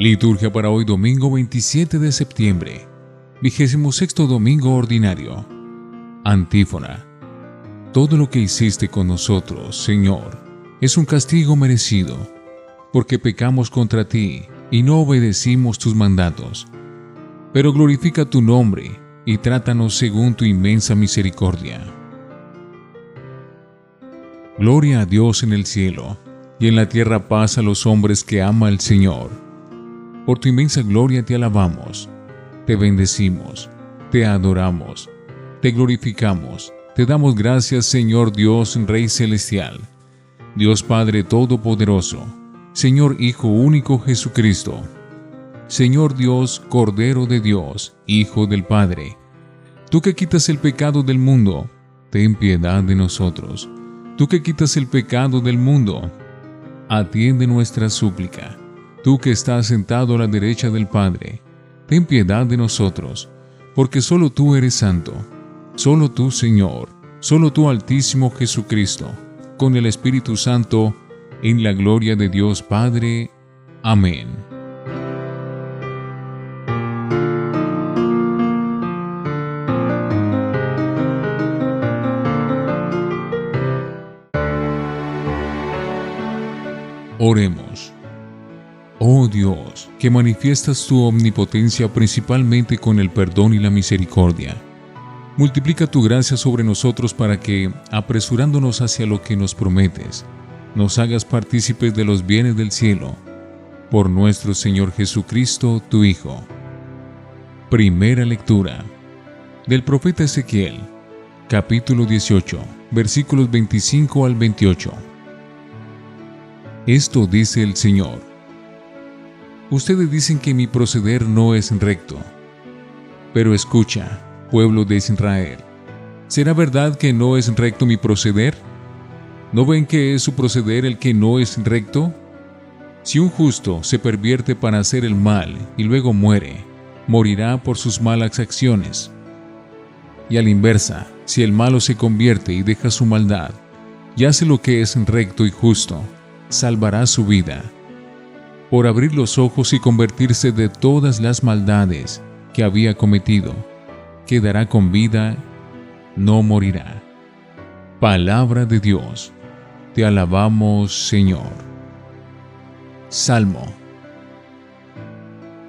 Liturgia para hoy domingo 27 de septiembre, 26º domingo ordinario. Antífona. Todo lo que hiciste con nosotros, Señor, es un castigo merecido, porque pecamos contra ti y no obedecimos tus mandatos. Pero glorifica tu nombre y trátanos según tu inmensa misericordia. Gloria a Dios en el cielo, y en la tierra paz a los hombres que ama el Señor. Por tu inmensa gloria te alabamos, te bendecimos, te adoramos, te glorificamos, te damos gracias, Señor Dios, Rey Celestial, Dios Padre Todopoderoso, Señor Hijo único Jesucristo, Señor Dios, Cordero de Dios, Hijo del Padre. Tú que quitas el pecado del mundo, ten piedad de nosotros. Tú que quitas el pecado del mundo, atiende nuestra súplica. Tú que estás sentado a la derecha del Padre, ten piedad de nosotros, porque solo tú eres santo, solo tú, Señor, solo tú, Altísimo Jesucristo, con el Espíritu Santo, en la gloria de Dios Padre. Amén. Oremos. Oh Dios, que manifiestas tu omnipotencia principalmente con el perdón y la misericordia, multiplica tu gracia sobre nosotros para que, apresurándonos hacia lo que nos prometes, nos hagas partícipes de los bienes del cielo, por nuestro Señor Jesucristo, tu Hijo. Primera lectura del profeta Ezequiel, capítulo 18, versículos 25 al 28. Esto dice el Señor. Ustedes dicen que mi proceder no es recto. Pero escucha, pueblo de Israel, ¿será verdad que no es recto mi proceder? ¿No ven que es su proceder el que no es recto? Si un justo se pervierte para hacer el mal y luego muere, morirá por sus malas acciones. Y a la inversa, si el malo se convierte y deja su maldad, y hace lo que es recto y justo, salvará su vida. Por abrir los ojos y convertirse de todas las maldades que había cometido, quedará con vida, no morirá. Palabra de Dios. Te alabamos, Señor. Salmo.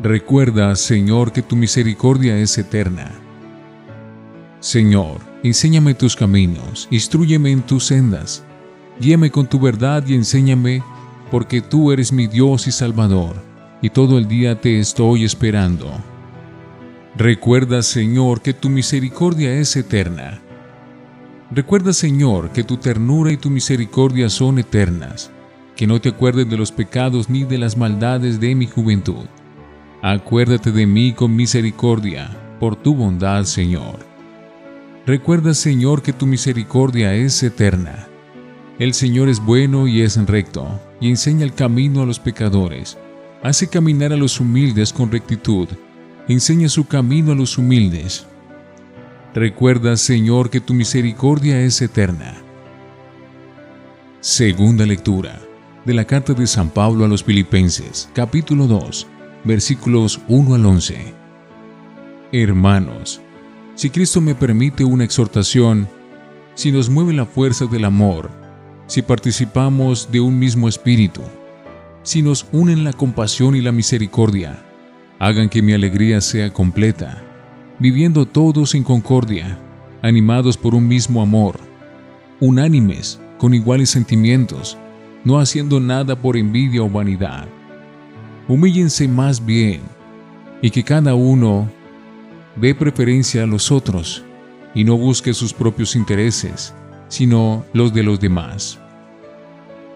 Recuerda, Señor, que tu misericordia es eterna. Señor, enséñame tus caminos, instrúyeme en tus sendas, guíame con tu verdad y enséñame, porque tú eres mi Dios y Salvador, y todo el día te estoy esperando. Recuerda, Señor, que tu misericordia es eterna. Recuerda, Señor, que tu ternura y tu misericordia son eternas, que no te acuerdes de los pecados ni de las maldades de mi juventud. Acuérdate de mí con misericordia, por tu bondad, Señor. Recuerda, Señor, que tu misericordia es eterna. El Señor es bueno y es recto, y enseña el camino a los pecadores. Hace caminar a los humildes con rectitud. Enseña su camino a los humildes. Recuerda, Señor, que tu misericordia es eterna. Segunda lectura de la carta de San Pablo a los Filipenses, capítulo 2, versículos 1 al 11. Hermanos, si Cristo me permite una exhortación, si nos mueve la fuerza del amor, si participamos de un mismo espíritu, si nos unen la compasión y la misericordia, hagan que mi alegría sea completa, viviendo todos en concordia, animados por un mismo amor, unánimes, con iguales sentimientos, no haciendo nada por envidia o vanidad. Humíllense más bien, y que cada uno dé preferencia a los otros, y no busque sus propios intereses, sino los de los demás.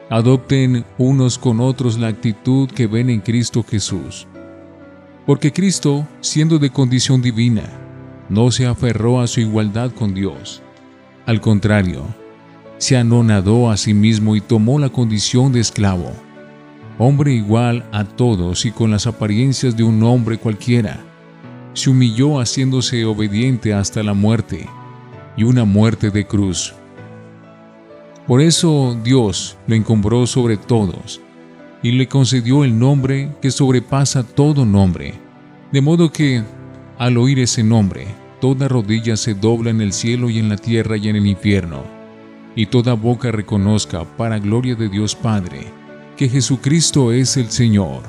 Adopten unos con otros la actitud que ven en Cristo Jesús. Porque Cristo, siendo de condición divina, no se aferró a su igualdad con Dios. Al contrario, se anonadó a sí mismo y tomó la condición de esclavo, hombre igual a todos y con las apariencias de un hombre cualquiera. Se humilló haciéndose obediente hasta la muerte, y una muerte de cruz. Por eso Dios lo encombró sobre todos y le concedió el nombre que sobrepasa todo nombre, de modo que, al oír ese nombre, toda rodilla se dobla en el cielo y en la tierra y en el infierno, y toda boca reconozca, para gloria de Dios Padre, que Jesucristo es el Señor.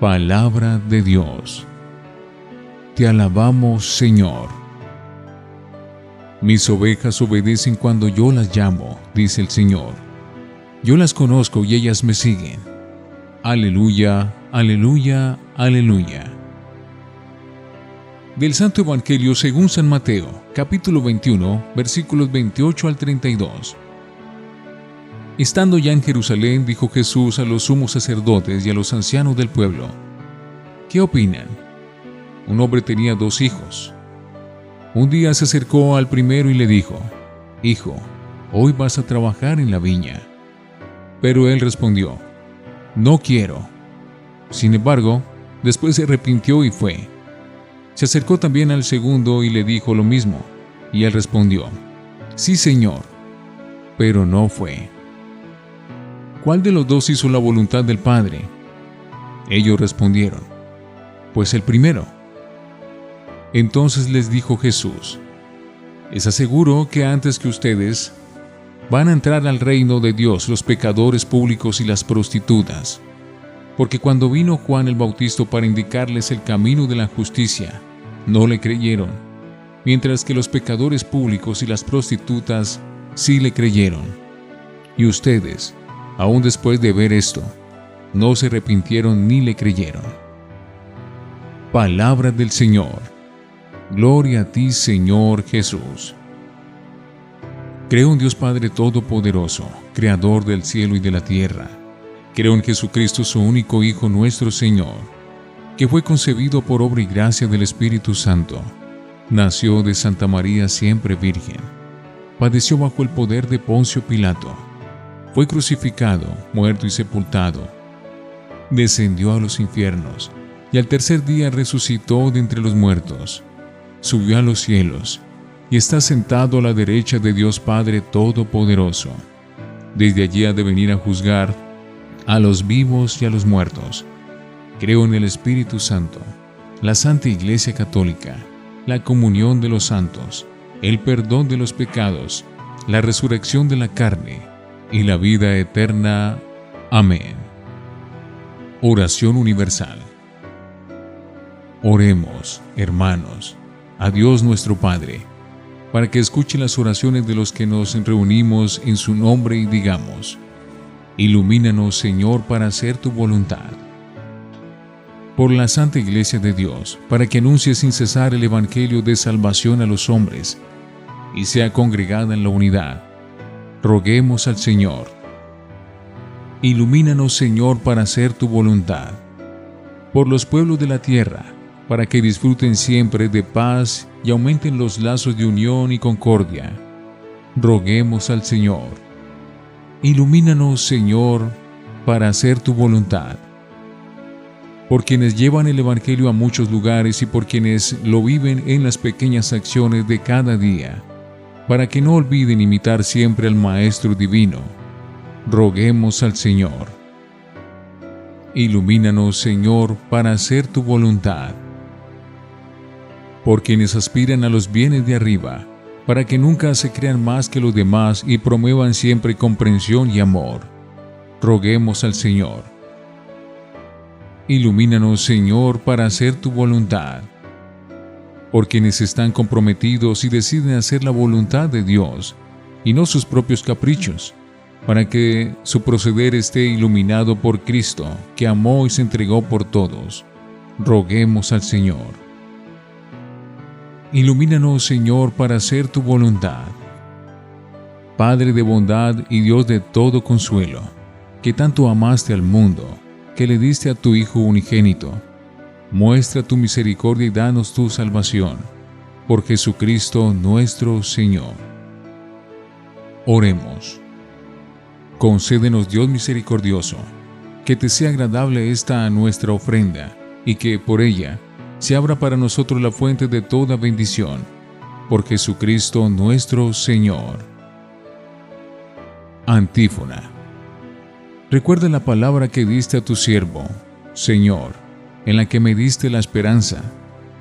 Palabra de Dios. Te alabamos, Señor. Mis ovejas obedecen cuando yo las llamo, dice el Señor. Yo las conozco y ellas me siguen. Aleluya, aleluya, aleluya. Del Santo Evangelio según San Mateo, capítulo 21, versículos 28 al 32. Estando ya en Jerusalén, dijo Jesús a los sumos sacerdotes y a los ancianos del pueblo: ¿Qué opinan? Un hombre tenía 2 hijos. Un día se acercó al primero y le dijo: Hijo, hoy vas a trabajar en la viña. Pero él respondió: No quiero. Sin embargo, después se arrepintió y fue. Se acercó también al segundo y le dijo lo mismo, y él respondió: Sí, Señor. Pero no fue. ¿Cuál de los 2 hizo la voluntad del Padre? Ellos respondieron: Pues el primero. Entonces les dijo Jesús: Les aseguro que antes que ustedes van a entrar al reino de Dios los pecadores públicos y las prostitutas. Porque cuando vino Juan el Bautista para indicarles el camino de la justicia, no le creyeron, mientras que los pecadores públicos y las prostitutas sí le creyeron. Y ustedes, aún después de ver esto, no se arrepintieron ni le creyeron. Palabra del Señor. Gloria a ti, Señor Jesús. Creo en Dios Padre Todopoderoso, Creador del cielo y de la tierra. Creo en Jesucristo, su único Hijo, nuestro Señor, que fue concebido por obra y gracia del Espíritu Santo. Nació de Santa María siempre Virgen. Padeció bajo el poder de Poncio Pilato. Fue crucificado, muerto y sepultado. Descendió a los infiernos, y al tercer día resucitó de entre los muertos. Subió a los cielos, y está sentado a la derecha de Dios Padre Todopoderoso. Desde allí ha de venir a juzgar a los vivos y a los muertos. Creo en el Espíritu Santo, la Santa Iglesia Católica, la comunión de los santos, el perdón de los pecados, la resurrección de la carne y la vida eterna. Amén. Oración universal. Oremos, hermanos, a Dios nuestro Padre, para que escuche las oraciones de los que nos reunimos en su nombre y digamos: Ilumínanos, Señor, para hacer tu voluntad. Por la Santa Iglesia de Dios, para que anuncie sin cesar el Evangelio de salvación a los hombres y sea congregada en la unidad, roguemos al Señor. Ilumínanos, Señor, para hacer tu voluntad. Por los pueblos de la tierra, para que disfruten siempre de paz y aumenten los lazos de unión y concordia, roguemos al Señor. Ilumínanos, Señor, para hacer tu voluntad. Por quienes llevan el Evangelio a muchos lugares y por quienes lo viven en las pequeñas acciones de cada día, para que no olviden imitar siempre al Maestro Divino, roguemos al Señor. Ilumínanos, Señor, para hacer tu voluntad. Por quienes aspiran a los bienes de arriba, para que nunca se crean más que los demás y promuevan siempre comprensión y amor, roguemos al Señor. Ilumínanos, Señor, para hacer tu voluntad. Por quienes están comprometidos y deciden hacer la voluntad de Dios y no sus propios caprichos, para que su proceder esté iluminado por Cristo, que amó y se entregó por todos, roguemos al Señor. Ilumínanos, Señor, para hacer tu voluntad. Padre de bondad y Dios de todo consuelo, que tanto amaste al mundo, que le diste a tu Hijo unigénito, muestra tu misericordia y danos tu salvación. Por Jesucristo nuestro Señor. Oremos. Concédenos, Dios misericordioso, que te sea agradable esta nuestra ofrenda, y que por ella se abra para nosotros la fuente de toda bendición. Por Jesucristo nuestro Señor. Antífona. Recuerda la palabra que diste a tu siervo, Señor, en la que me diste la esperanza.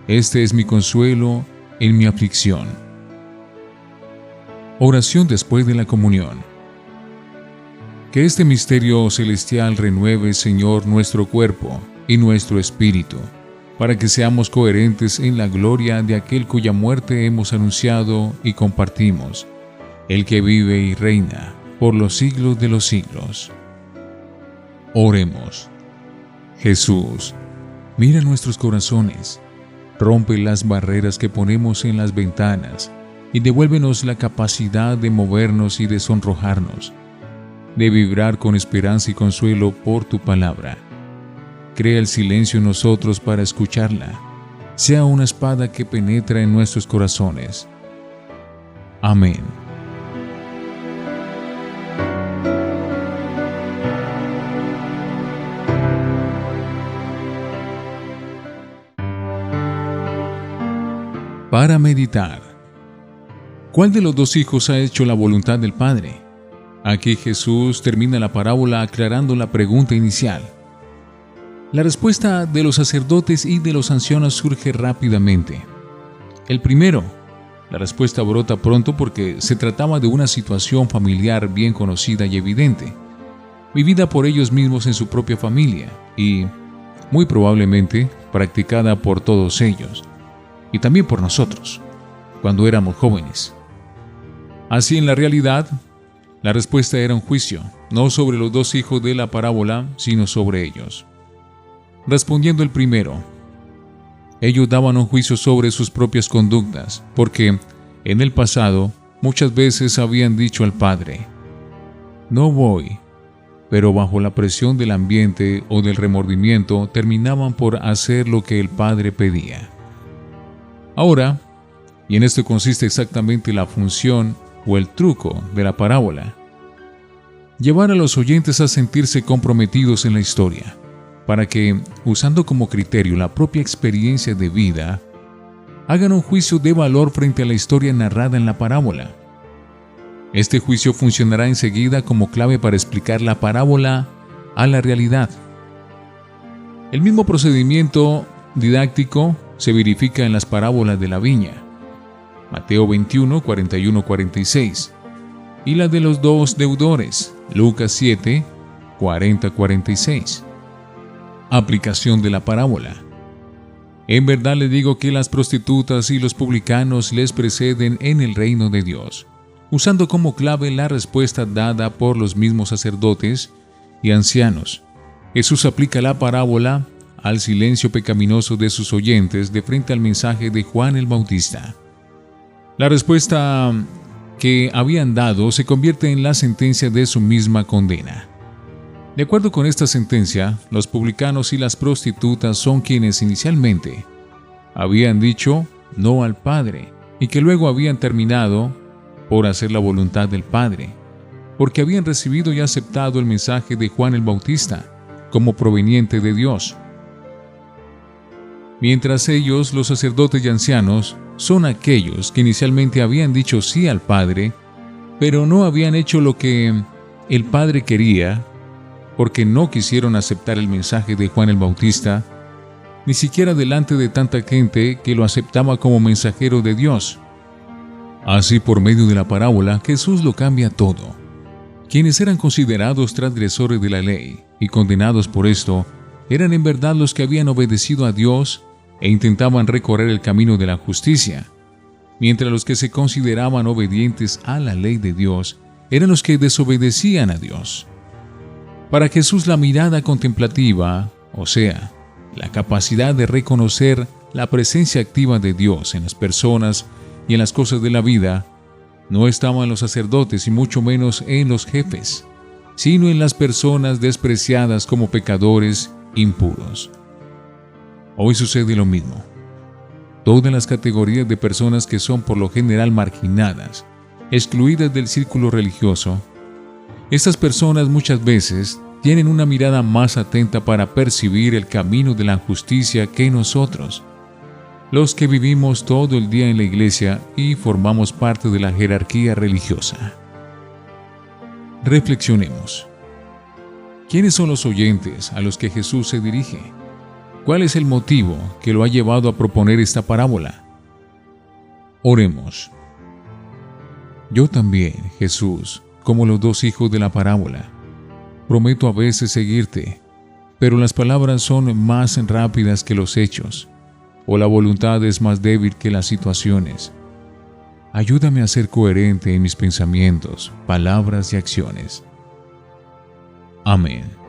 Este es mi consuelo en mi aflicción. Oración después de la comunión. Que este misterio celestial renueve, Señor, nuestro cuerpo y nuestro espíritu, para que seamos coherentes en la gloria de aquel cuya muerte hemos anunciado y compartimos, el que vive y reina por los siglos de los siglos. Oremos. Jesús, mira nuestros corazones, rompe las barreras que ponemos en las ventanas y devuélvenos la capacidad de movernos y de sonrojarnos, de vibrar con esperanza y consuelo por tu palabra. Crea el silencio en nosotros para escucharla. Sea una espada que penetra en nuestros corazones. Amén. Para meditar. ¿Cuál de los dos hijos ha hecho la voluntad del Padre? Aquí Jesús termina la parábola aclarando la pregunta inicial. La respuesta de los sacerdotes y de los ancianos surge rápidamente. El primero, la respuesta brota pronto porque se trataba de una situación familiar bien conocida y evidente, vivida por ellos mismos en su propia familia y, muy probablemente, practicada por todos ellos, y también por nosotros, cuando éramos jóvenes. Así, en la realidad, la respuesta era un juicio, no sobre los dos hijos de la parábola, sino sobre ellos. Respondiendo el primero, ellos daban un juicio sobre sus propias conductas, porque en el pasado muchas veces habían dicho al Padre: no voy, pero bajo la presión del ambiente o del remordimiento terminaban por hacer lo que el Padre pedía. Ahora, y en esto consiste exactamente la función o el truco de la parábola, llevar a los oyentes a sentirse comprometidos en la historia, para que, usando como criterio la propia experiencia de vida, hagan un juicio de valor frente a la historia narrada en la parábola. Este juicio funcionará enseguida como clave para explicar la parábola a la realidad. El mismo procedimiento didáctico se verifica en las parábolas de la viña, Mateo 21, 41-46, y la de los dos deudores, Lucas 7, 40-46. Aplicación de la parábola. En verdad les digo que las prostitutas y los publicanos les preceden en el reino de Dios, usando como clave la respuesta dada por los mismos sacerdotes y ancianos. Jesús aplica la parábola al silencio pecaminoso de sus oyentes de frente al mensaje de Juan el Bautista. La respuesta que habían dado se convierte en la sentencia de su misma condena. De acuerdo con esta sentencia, los publicanos y las prostitutas son quienes inicialmente habían dicho no al Padre y que luego habían terminado por hacer la voluntad del Padre, porque habían recibido y aceptado el mensaje de Juan el Bautista como proveniente de Dios. Mientras ellos, los sacerdotes y ancianos, son aquellos que inicialmente habían dicho sí al Padre, pero no habían hecho lo que el Padre quería, porque no quisieron aceptar el mensaje de Juan el Bautista, ni siquiera delante de tanta gente que lo aceptaba como mensajero de Dios. Así, por medio de la parábola, Jesús lo cambia todo. Quienes eran considerados transgresores de la ley y condenados por esto, eran en verdad los que habían obedecido a Dios e intentaban recorrer el camino de la justicia, mientras los que se consideraban obedientes a la ley de Dios eran los que desobedecían a Dios. Para Jesús, la mirada contemplativa, o sea, la capacidad de reconocer la presencia activa de Dios en las personas y en las cosas de la vida, no estaba en los sacerdotes y mucho menos en los jefes, sino en las personas despreciadas como pecadores impuros. Hoy sucede lo mismo. Todas las categorías de personas que son por lo general marginadas, excluidas del círculo religioso, estas personas muchas veces tienen una mirada más atenta para percibir el camino de la justicia que nosotros, los que vivimos todo el día en la iglesia y formamos parte de la jerarquía religiosa. Reflexionemos. ¿Quiénes son los oyentes a los que Jesús se dirige? ¿Cuál es el motivo que lo ha llevado a proponer esta parábola? Oremos. Yo también, Jesús, como los dos hijos de la parábola, prometo a veces seguirte, pero las palabras son más rápidas que los hechos, o la voluntad es más débil que las situaciones. Ayúdame a ser coherente en mis pensamientos, palabras y acciones. Amén.